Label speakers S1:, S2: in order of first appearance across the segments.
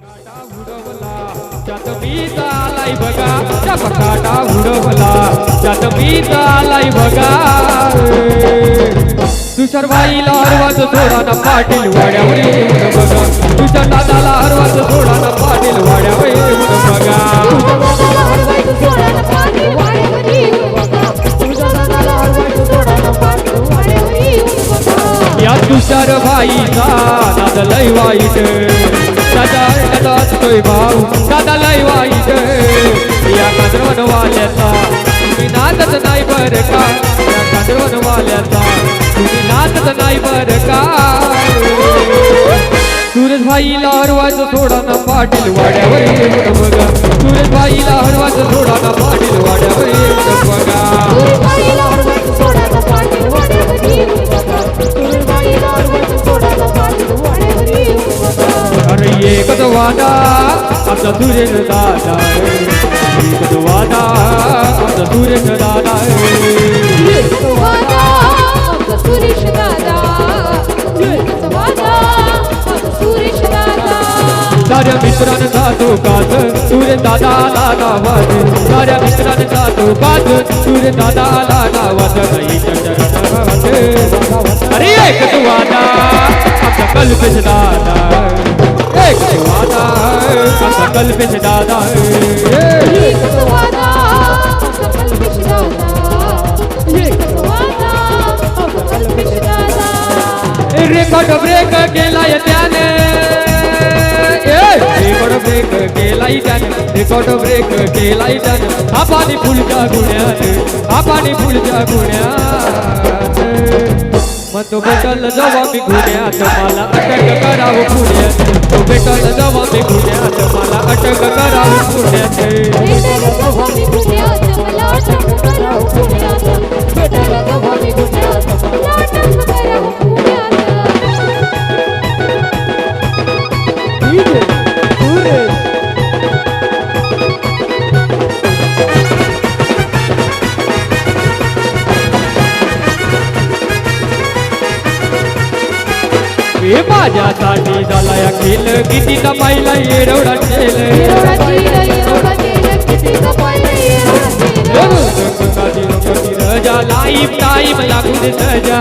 S1: त्यात मी चालाय बघा त्या बकाटा उडवला त्यात मी चालाय बघा तुषार भाईला हरवाच थोडा ना पाटील वाड्यावर येऊन बघा तुझ्या दादाला हरवाच थोडा ना पाटील वाड्यावर येऊन बघा या तुषार भाईचा दादा लय वाईट दादा असतोय भाऊ दादा लय वाईट या काजरवनवाल्याचा तुम्ही नाचत नाही बर का या काजरवनवाल्याचा तुम्ही नाचत नाही बर का सुरेश भाईला हरवाच थोडा ना पाटील वाड्यावर येऊन बघा सुरेश भाईला हरवाच थोडा ना पाटील वाड्यावर येऊन बघा अरे एकच वादा आमचा सुरेश दादा एकच वादा आमचा सुरेश दादा
S2: एकच वादा आमचा सुरेश दादा एकच वादा आमचा सुरेश दादा
S1: साऱ्या मित्रांचा तो काज सुरेश दादाला नावाज साऱ्या मित्रांचा तो काज सुरेश दादाला नावाज नाही अरे एकच वादा आमचा कल्पेश दादा एकच वादा आमचा कल्पेश दादा
S2: एकच वादा आमचा कल्पेश दादा एकच वादा आमचा कल्पेश दादा
S1: रेकॉर्ड ब्रेक केलाय त्याने रेकॉर्ड ब्रेक केलाय त्याने रेकॉर्ड ब्रेक केलाय त्याने हा पाणी फुलच्या गुण्यात हा पाणी फुलच्या गुण्यात तो भेटल जेव्हा मी गुन्ह्यात मला अटक करावं पुण्यात तो भेटल जेव्हा मी गुन्ह्यात मला अटक करावं पुण्यात
S2: भेटायला जेव्हा मी पुण्यात मला अटक करावं पुण्यात भेटायला जेव्हा मी पुण्यात मला अटक करावं पुण्यात
S1: हे माझ्यासाठी झाला या खेळ किती कमाईला एवढा खेळ रजा लाईफ टाईम लागू दे सजा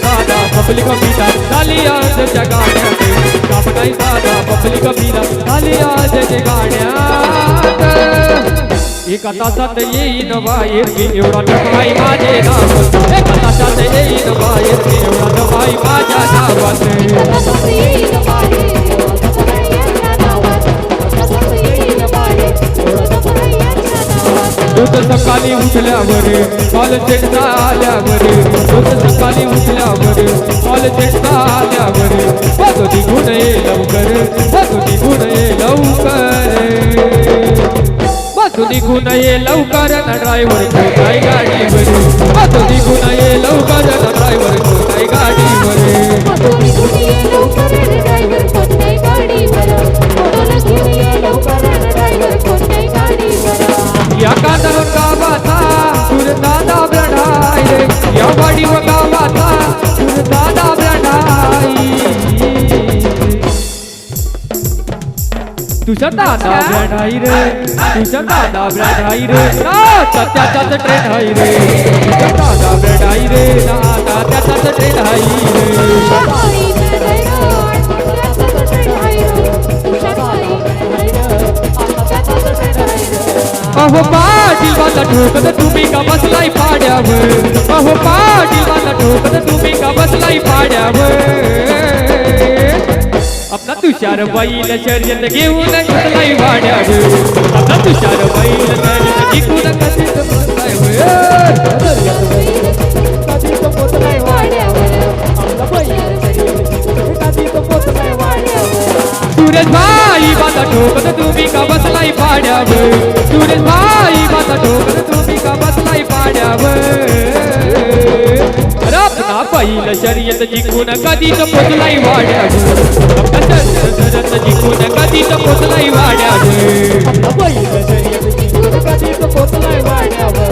S1: साधा पब्लिक पिता झाली आज गाण्यात काप नाही साधा पब्लिक पिता झाली आज गाण्यात एका तासात येईन बाहेर की एवढा दबाई माझे नावात एका तासात येईन बाहेर की एवढा दबाई माझ्या नावात रोज सकाळी उठल्यावर कॉलेज आल्यावर रोज सकाळी उठल्यावर कॉलेज आल्यावर बघ निघून ये लवकर बघ निघून ये लवकर तू निघून ये लवकर ना ड्रायव्हर कोणताही गाडीवर तू निघून ये लवकर ना ड्रायव्हर कोणताही गाडीवर या कादर गावाचा सुर दादा ब्रढाई रे या वाडी गावाचा सुर दादा ब्रढाई तुझ्या दादा ब्रढाई रे तुझ्या दादा ब्रढाई रे त्याच्याच ट्रेन आहे रे तुझ्या दादा ब्रढाई रे त्याच्याच ट्रेन आहे रे अहो पाटील वाला ठोकत तुम्ही का बसलाई पाड्यावर अहो पाटील वाला ठोकत तुम्ही का बसलाई पाड्यावर आपला तुषार बैल शर्यत घेऊन घुसलाई वाड्यावर आपला तुषार बैल शर्यत जिंकून कधीच सुरेश भाई माझा ठोकत तुम्ही का बसलाई पाड्यावर सुरेश भाई माझा ठोकत तुम्ही का बसलाई पाड्यावर आपला बैल शर्यत जिंकून कधीच पोचलाई वाड्यावर आपला शर्यत जिंकून कधीच पोचलाई वाड्यावर बैल शर्यत जिंकून कधीच पोचलाई वाड्यावर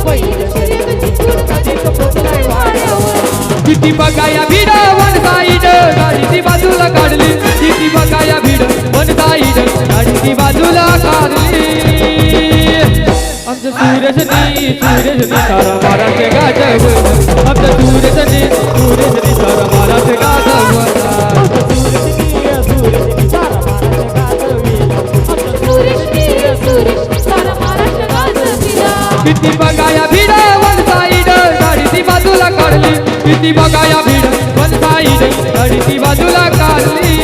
S1: बैल शर्यत जिंकून कधीच पोचलाई वाड्यावर किती बघाया भिडावर ती बाजूला काढली आमचं सूरजनी सारा महाराष्ट्र गाजवला आमचं सूरजनी सारा महाराष्ट्र गाजवला
S2: सुरेश सारा महाराष्ट्र गाजविला
S1: किती बघाया भीड वन साईड गाडी ती बाजूला काढली किती बघाया भीड वन साईड गाडी ती बाजूला काढली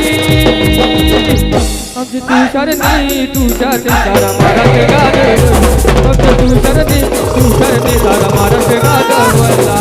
S1: आमची तू शरणी सारा महाराष्ट्र गाजवला आमचं तू शरणी सारा महाराष्ट्र गाजवला